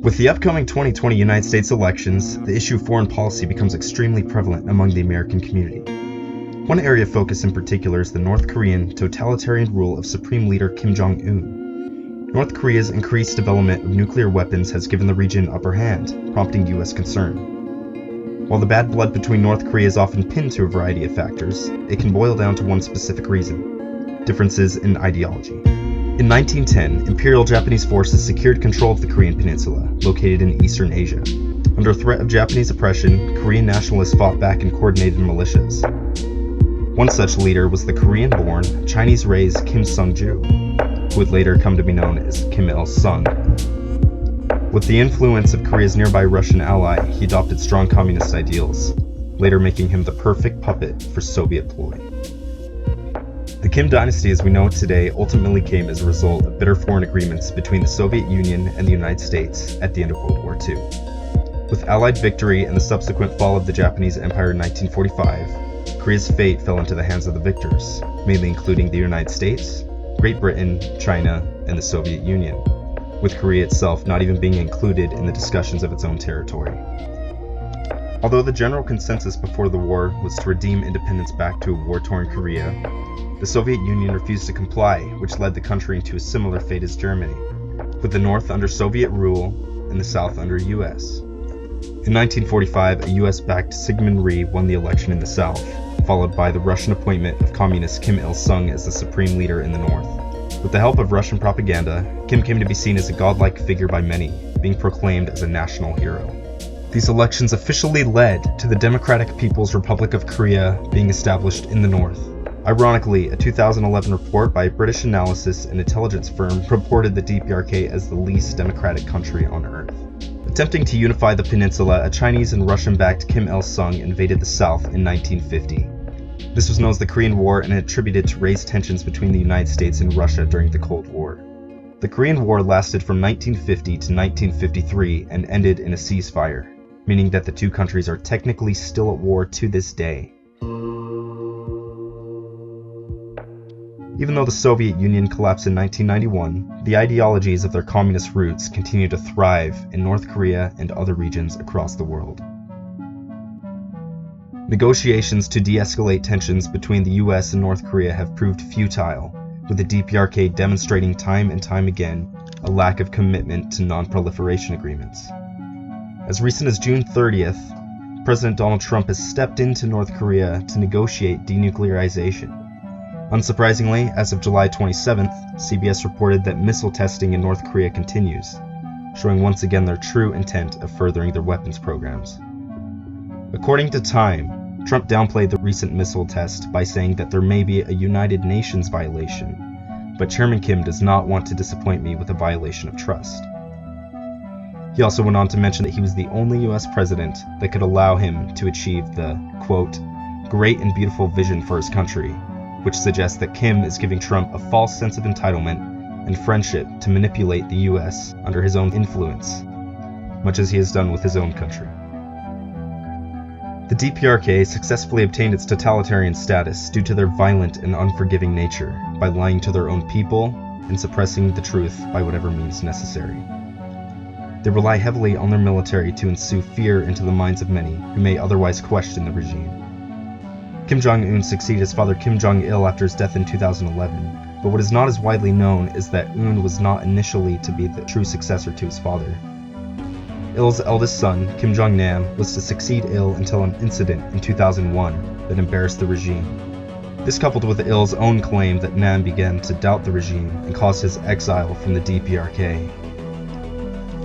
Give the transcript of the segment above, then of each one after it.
With the upcoming 2020 United States elections, the issue of foreign policy becomes extremely prevalent among the American community. One area of focus in particular is the North Korean totalitarian rule of Supreme Leader Kim Jong-un. North Korea's increased development of nuclear weapons has given the region upper hand, prompting U.S. concern. While the bad blood between North Korea is often pinned to a variety of factors, it can boil down to one specific reason: differences in ideology. In 1910, Imperial Japanese forces secured control of the Korean peninsula, located in Eastern Asia. Under threat of Japanese oppression, Korean nationalists fought back in coordinated militias. One such leader was the Korean-born, Chinese-raised Kim Sung-ju, who would later come to be known as Kim Il-sung. With the influence of Korea's nearby Russian ally, he adopted strong communist ideals, later making him the perfect puppet for Soviet ploy. The Kim dynasty as we know it today ultimately came as a result of bitter foreign agreements between the Soviet Union and the United States at the end of World War II. With Allied victory and the subsequent fall of the Japanese Empire in 1945, Korea's fate fell into the hands of the victors, mainly including the United States, Great Britain, China, and the Soviet Union, with Korea itself not even being included in the discussions of its own territory. Although the general consensus before the war was to redeem independence back to a war-torn Korea, the Soviet Union refused to comply, which led the country into a similar fate as Germany, with the North under Soviet rule and the South under US. In 1945, a US-backed Syngman Rhee won the election in the South, followed by the Russian appointment of Communist Kim Il-sung as the supreme leader in the North. With the help of Russian propaganda, Kim came to be seen as a godlike figure by many, being proclaimed as a national hero. These elections officially led to the Democratic People's Republic of Korea being established in the North. Ironically, a 2011 report by a British analysis and intelligence firm reported the DPRK as the least democratic country on Earth. Attempting to unify the peninsula, a Chinese and Russian-backed Kim Il-sung invaded the South in 1950. This was known as the Korean War and attributed to raised tensions between the United States and Russia during the Cold War. The Korean War lasted from 1950 to 1953 and ended in a ceasefire, meaning that the two countries are technically still at war to this day. Even though the Soviet Union collapsed in 1991, the ideologies of their communist roots continue to thrive in North Korea and other regions across the world. Negotiations to de-escalate tensions between the US and North Korea have proved futile, with the DPRK demonstrating time and time again a lack of commitment to non-proliferation agreements. As recent as June 30th, President Donald Trump has stepped into North Korea to negotiate denuclearization. Unsurprisingly, as of July 27th, CBS reported that missile testing in North Korea continues, showing once again their true intent of furthering their weapons programs. According to Time, Trump downplayed the recent missile test by saying that there may be a United Nations violation, but Chairman Kim does not want to disappoint me with a violation of trust. He also went on to mention that he was the only US president that could allow him to achieve the, quote, great and beautiful vision for his country, which suggests that Kim is giving Trump a false sense of entitlement and friendship to manipulate the US under his own influence, much as he has done with his own country. The DPRK successfully obtained its totalitarian status due to their violent and unforgiving nature, by lying to their own people and suppressing the truth by whatever means necessary. They rely heavily on their military to instill fear into the minds of many who may otherwise question the regime. Kim Jong-un succeeded his father Kim Jong-il after his death in 2011, but what is not as widely known is that Un was not initially to be the true successor to his father. Il's eldest son, Kim Jong-nam, was to succeed Il until an incident in 2001 that embarrassed the regime. This, coupled with Il's own claim that Nam began to doubt the regime and caused his exile from the DPRK.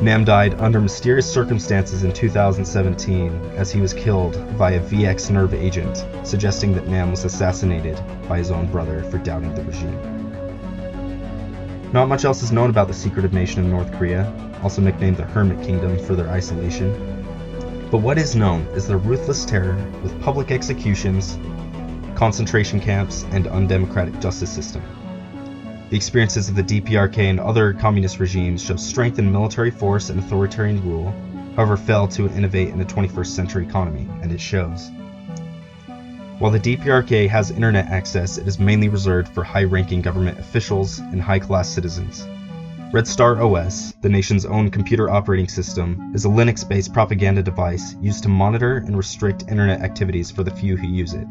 Nam died under mysterious circumstances in 2017 as he was killed via VX nerve agent, suggesting that Nam was assassinated by his own brother for doubting the regime. Not much else is known about the secretive nation of North Korea, also nicknamed the Hermit Kingdom for their isolation. But what is known is their ruthless terror with public executions, concentration camps, and undemocratic justice system. The experiences of the DPRK and other communist regimes show strength in military force and authoritarian rule, however failed to innovate in the 21st century economy, and it shows. While the DPRK has internet access, it is mainly reserved for high-ranking government officials and high-class citizens. Red Star OS, the nation's own computer operating system, is a Linux-based propaganda device used to monitor and restrict internet activities for the few who use it.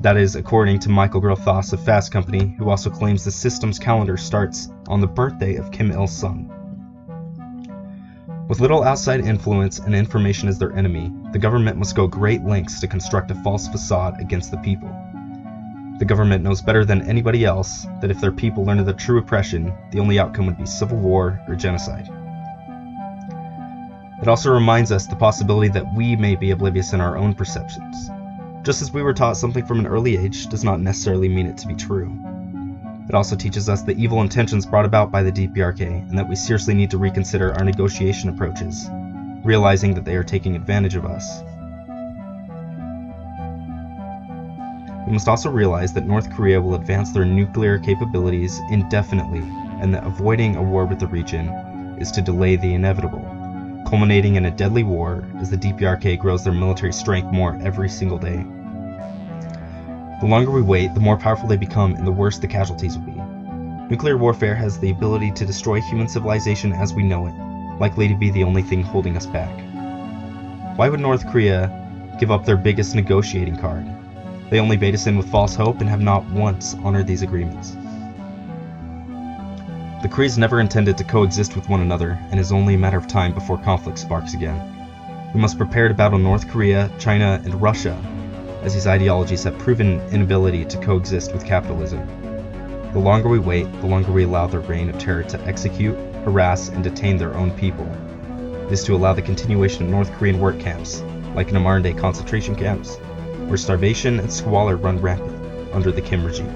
That is, according to Michael Grothaus of Fast Company, who also claims the system's calendar starts on the birthday of Kim Il-sung. With little outside influence and information as their enemy, the government must go great lengths to construct a false facade against the people. The government knows better than anybody else that if their people learn of the true oppression, the only outcome would be civil war or genocide. It also reminds us the possibility that we may be oblivious in our own perceptions. Just as we were taught something from an early age does not necessarily mean it to be true. It also teaches us the evil intentions brought about by the DPRK and that we seriously need to reconsider our negotiation approaches, realizing that they are taking advantage of us. We must also realize that North Korea will advance their nuclear capabilities indefinitely and that avoiding a war with the region is to delay the inevitable, culminating in a deadly war as the DPRK grows their military strength more every single day. The longer we wait, the more powerful they become and the worse the casualties will be. Nuclear warfare has the ability to destroy human civilization as we know it, likely to be the only thing holding us back. Why would North Korea give up their biggest negotiating card? They only bait us in with false hope and have not once honored these agreements. The Koreas never intended to coexist with one another, and it is only a matter of time before conflict sparks again. We must prepare to battle North Korea, China, and Russia, as these ideologies have proven inability to coexist with capitalism. The longer we wait, the longer we allow their reign of terror to execute, harass, and detain their own people. It is to allow the continuation of North Korean work camps, like in the modern-day concentration camps, where starvation and squalor run rampant under the Kim regime.